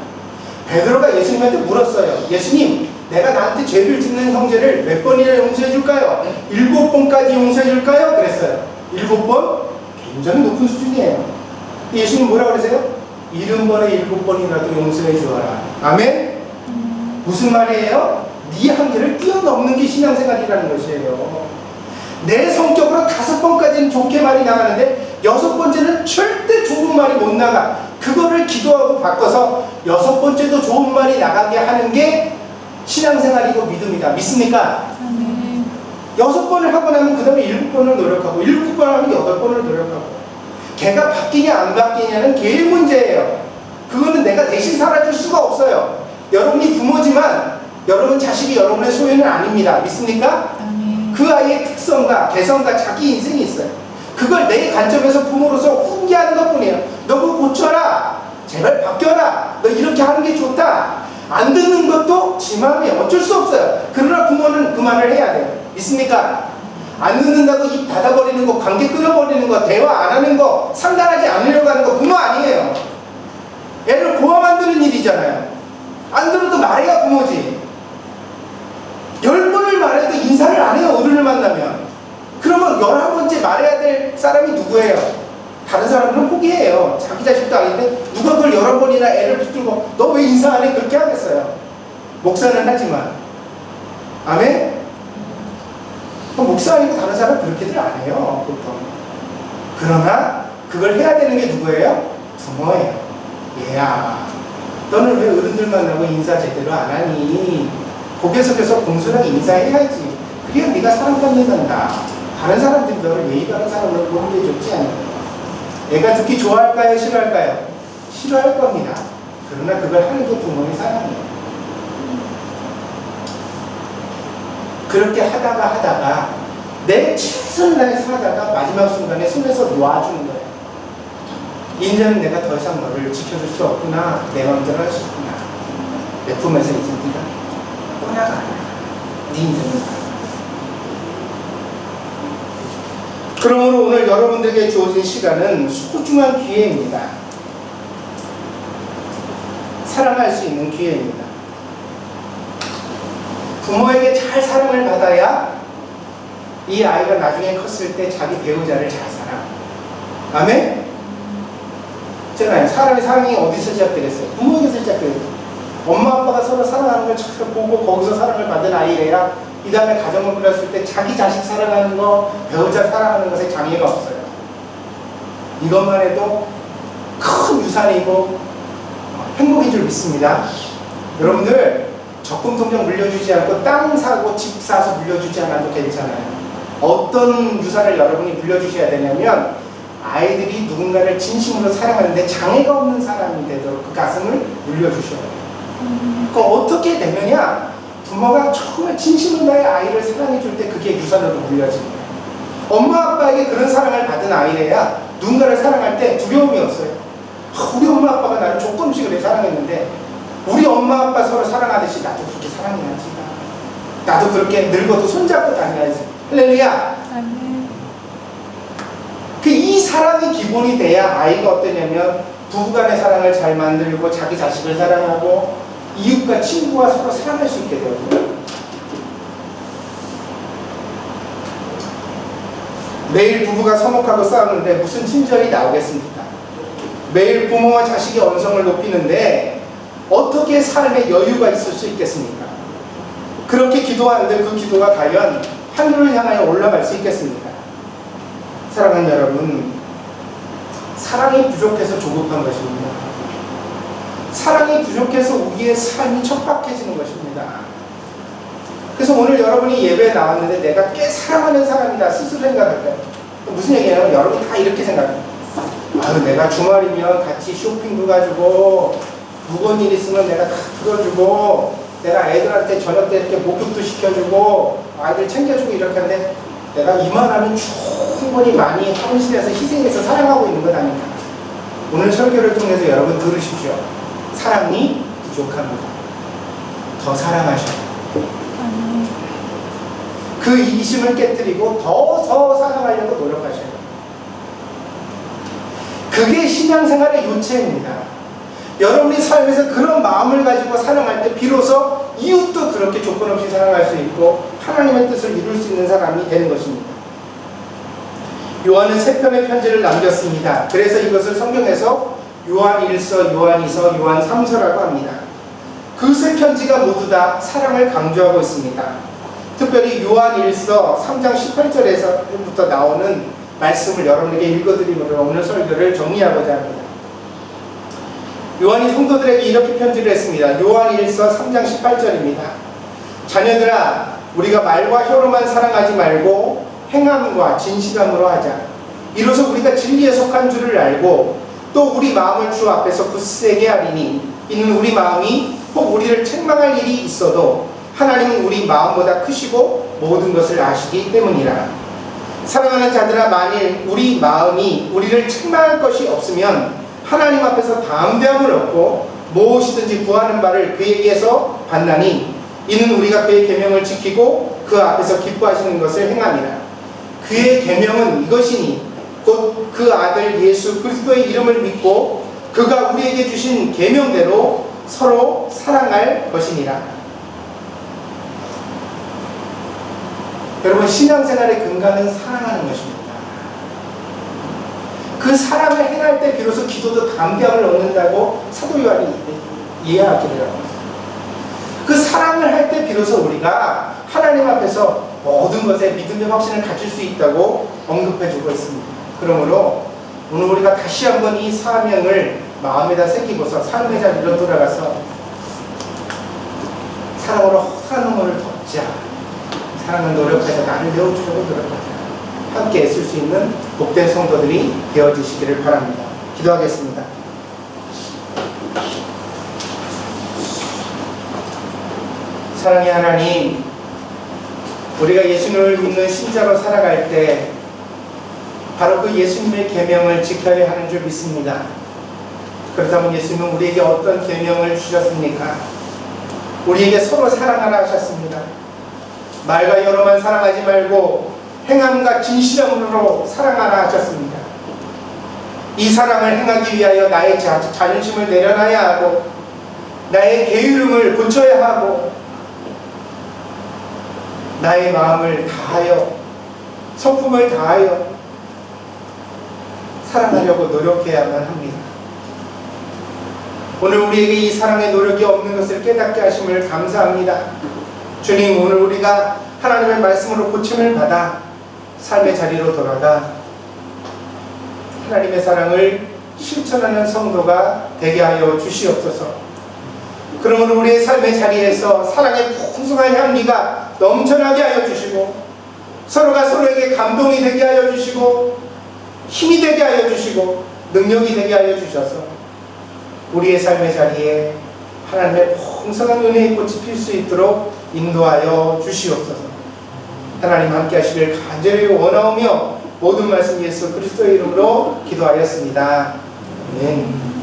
베드로가 예수님한테 물었어요. 예수님, 내가 나한테 죄를 짓는 형제를 몇 번이나 용서해 줄까요? 7번까지 용서해 줄까요? 그랬어요. 7번? 굉장히 높은 수준이에요. 예수님 뭐라고 그러세요? 70번에 7번이라도 용서해 주어라. 아멘? 무슨 말이에요? 네 한계를 뛰어넘는 게 신앙생활이라는 것이에요. 내 성격으로 5번까지는 좋게 말이 나가는데 6번째는 절대 좋은 말이 못 나가. 그거를 기도하고 바꿔서 6번째도 좋은 말이 나가게 하는 게 신앙생활이고 믿음이다. 믿습니까? 6번을 하고 나면 그 다음에 7번을 노력하고 7번 하면 8번을 노력하고 걔가 바뀌냐 안 바뀌냐는 걔의 문제예요. 그거는 내가 대신 살아줄 수가 없어요. 여러분이 부모지만 여러분 자식이 여러분의 소유는 아닙니다. 믿습니까? 그 아이의 특성과 개성과 자기 인생이 있어요. 그걸 내 관점에서 부모로서 훈계하는 것뿐이에요. 너 그거 고쳐라. 제발 바뀌어라. 너 이렇게 하는 게 좋다. 안 듣는 것도 지 마음이에요. 어쩔 수 없어요. 그러나 부모는 그 말을 해야 돼요. 믿습니까? 안 듣는다고 입 닫아버리는 거, 관계 끊어버리는 거, 대화 안 하는 거, 상담하지 않으려고 하는 거 부모 아니에요. 애를 고아 만드는 일이잖아요. 안 들어도 말해야 부모지. 10번을 말해도 인사를 안 해요. 어른을 만나면. 그러면 11번째 말해야 될 사람이 누구예요? 다른 사람들은 포기해요. 자기 자식도 아닌데 누가 그걸 11번이나 애를 붙들고 너 왜 인사 안 해? 그렇게 하겠어요. 목사는 하지만. 아멘? 목사 아니고 다른 사람은 그렇게들 안 해요. 보통. 그러나 그걸 해야 되는 게 누구예요? 부모예요. 얘야, 너는 왜 어른들 만나고 인사 제대로 안 하니? 고개 숙여서 공손하게 인사해야지. 그래야 네가 사랑받는단다. 다른 사람들이 너를 예의 바른 사람으로 보는 게 좋지 않아요. 애가 듣기 좋아할까요? 싫어할까요? 싫어할 겁니다. 그러나 그걸 하는 게 부모의 사랑이에요. 그렇게 하다가 내 최선을 다해 살다가 마지막 순간에 손에서 놔주는 거예요. 이제는 내가 더 이상 너를 지켜줄 수 없구나. 내 마음대로 할 수 없구나. 내 품에서 이제 네가 떠나가. 네 인생은 가. 그러므로 오늘 여러분들에게 주어진 시간은 소중한 기회입니다. 사랑할 수 있는 기회입니다. 부모에게 잘 사랑을 받아야 이 아이가 나중에 컸을 때 자기 배우자를 잘 사랑. 아멘? 있잖아요. 사랑이 어디서 시작되겠어요? 부모에게서 시작되겠어요. 엄마 아빠가 서로 사랑하는 걸 잘 보고 거기서 사랑을 받은 아이래야 이 다음에 가정을 꾸렸을 때 자기 자식 사랑하는 거, 배우자 사랑하는 것에 장애가 없어요. 이것만 해도 큰 유산이고 행복인 줄 믿습니다. 여러분들 적금 통장 물려주지 않고 땅 사고 집 사서 물려주지 않아도 괜찮아요. 어떤 유산을 여러분이 물려주셔야 되냐면 아이들이 누군가를 진심으로 사랑하는데 장애가 없는 사람이 되도록 그 가슴을 물려주셔야 돼요. 그럼 어떻게 되느냐? 부모가 정말 진심을 다해 아이를 사랑해 줄 때 그게 유산으로 물려지는 거예요. 엄마 아빠에게 그런 사랑을 받은 아이래야 누군가를 사랑할 때 두려움이 없어요. 우리 엄마 아빠가 나를 조금씩 그래 사랑했는데 우리 엄마 아빠 서로 사랑하듯이 나도 그렇게 사랑해야지. 나도 그렇게 늙어도 손잡고 다녀야지. 할렐루야. 이 사랑이 기본이 돼야 아이가 어떠냐면 부부간의 사랑을 잘 만들고 자기 자식을 사랑하고 이웃과 친구와 서로 사랑할 수 있게 되거든요. 매일 부부가 서먹하고 싸우는데 무슨 친절이 나오겠습니까? 매일 부모와 자식의 언성을 높이는데 어떻게 삶에 여유가 있을 수 있겠습니까? 그렇게 기도하는데 그 기도가 과연 하늘을 향하여 올라갈 수 있겠습니까? 사랑하는 여러분, 사랑이 부족해서 조급한 것입니다. 사랑이 부족해서 우리의 삶이 척박해지는 것입니다. 그래서 오늘 여러분이 예배에 나왔는데 내가 꽤 사랑하는 사람이다 스스로 생각할까요? 무슨 얘기냐면 여러분이 다 이렇게 생각해요. 아유, 내가 주말이면 같이 쇼핑도 가지고 무거운 일 있으면 내가 다 들어주고 내가 애들한테 저녁 때 이렇게 목욕도 시켜주고 아이들 챙겨주고 이렇게 하는데 내가 이만하면 충분히 많이 헌신해서 희생해서 사랑하고 있는 것 아닙니까? 오늘 설교를 통해서 여러분 들으십시오. 사랑이 부족합니다. 더 사랑하셔요. 그 이기심을 깨뜨리고 더 사랑하려고 노력하셔요. 그게 신앙생활의 요체입니다. 여러분이 삶에서 그런 마음을 가지고 사랑할 때 비로소 이웃도 그렇게 조건 없이 사랑할 수 있고 하나님의 뜻을 이룰 수 있는 사람이 되는 것입니다. 요한은 3편의 편지를 남겼습니다. 그래서 이것을 성경에서 요한 1서, 요한 2서, 요한 3서라고 합니다. 그 3편지가 모두 다 사랑을 강조하고 있습니다. 특별히 요한 1서 3장 18절에서부터 나오는 말씀을 여러분에게 읽어드리므로 오늘 설교를 정리하고자 합니다. 요한이 성도들에게 이렇게 편지를 했습니다. 요한 1서 3장 18절입니다. 자녀들아, 우리가 말과 혀로만 사랑하지 말고 행함과 진실함으로 하자. 이로써 우리가 진리에 속한 줄을 알고 또 우리 마음을 주 앞에서 굳세게 하리니 이는 우리 마음이 혹 우리를 책망할 일이 있어도 하나님은 우리 마음보다 크시고 모든 것을 아시기 때문이라. 사랑하는 자들아, 만일 우리 마음이 우리를 책망할 것이 없으면 하나님 앞에서 담대함을 얻고 무엇이든지 구하는 바를 그에게서 받나니 이는 우리가 그의 계명을 지키고 그 앞에서 기뻐하시는 것을 행함이라. 그의 계명은 이것이니 곧 그 아들 예수 그리스도의 이름을 믿고 그가 우리에게 주신 계명대로 서로 사랑할 것이니라. 여러분, 신앙생활의 근간은 사랑하는 것입니다. 그 사랑을 행할 때 비로소 기도도 담대함을 얻는다고 사도 요한이 이해하기를 하고 있습니다. 그 사랑을 할 때 비로소 우리가 하나님 앞에서 모든 것에 믿음의 확신을 가질 수 있다고 언급해주고 있습니다. 그러므로 오늘 우리가 다시 한번 이 사명을 마음에다 새기고서 삶의 자리로 돌아가서 사랑으로 허탄한 눈물을 덮자. 사랑을 노력하자. 나를 내어주려고 노력하자. 함께 애쓸 수 있는 복된 성도들이 되어주시기를 바랍니다. 기도하겠습니다. 사랑의 하나님, 우리가 예수님을 믿는 신자로 살아갈 때 바로 그 예수님의 계명을 지켜야 하는 줄 믿습니다. 그렇다면 예수님은 우리에게 어떤 계명을 주셨습니까? 우리에게 서로 사랑하라 하셨습니다. 말과 여로만 사랑하지 말고 행함과 진실함으로 사랑하라 하셨습니다. 이 사랑을 행하기 위하여 나의 자존심을 내려놔야 하고 나의 게으름을 고쳐야 하고 나의 마음을 다하여 성품을 다하여 사랑하려고 노력해야만 합니다. 오늘 우리에게 이 사랑의 노력이 없는 것을 깨닫게 하심을 감사합니다. 주님, 오늘 우리가 하나님의 말씀으로 고침을 받아 삶의 자리로 돌아가 하나님의 사랑을 실천하는 성도가 되게 하여 주시옵소서. 그러므로 우리의 삶의 자리에서 사랑의 풍성한 향기가 넘쳐나게 하여 주시고 서로가 서로에게 감동이 되게 하여 주시고 힘이 되게 하여 주시고 능력이 되게 하여 주셔서 우리의 삶의 자리에 하나님의 풍성한 은혜의 꽃이 필 수 있도록 인도하여 주시옵소서. 하나님 함께 하시길 간절히 원하오며 모든 말씀 예수 그리스도의 이름으로 기도하였습니다. 아멘.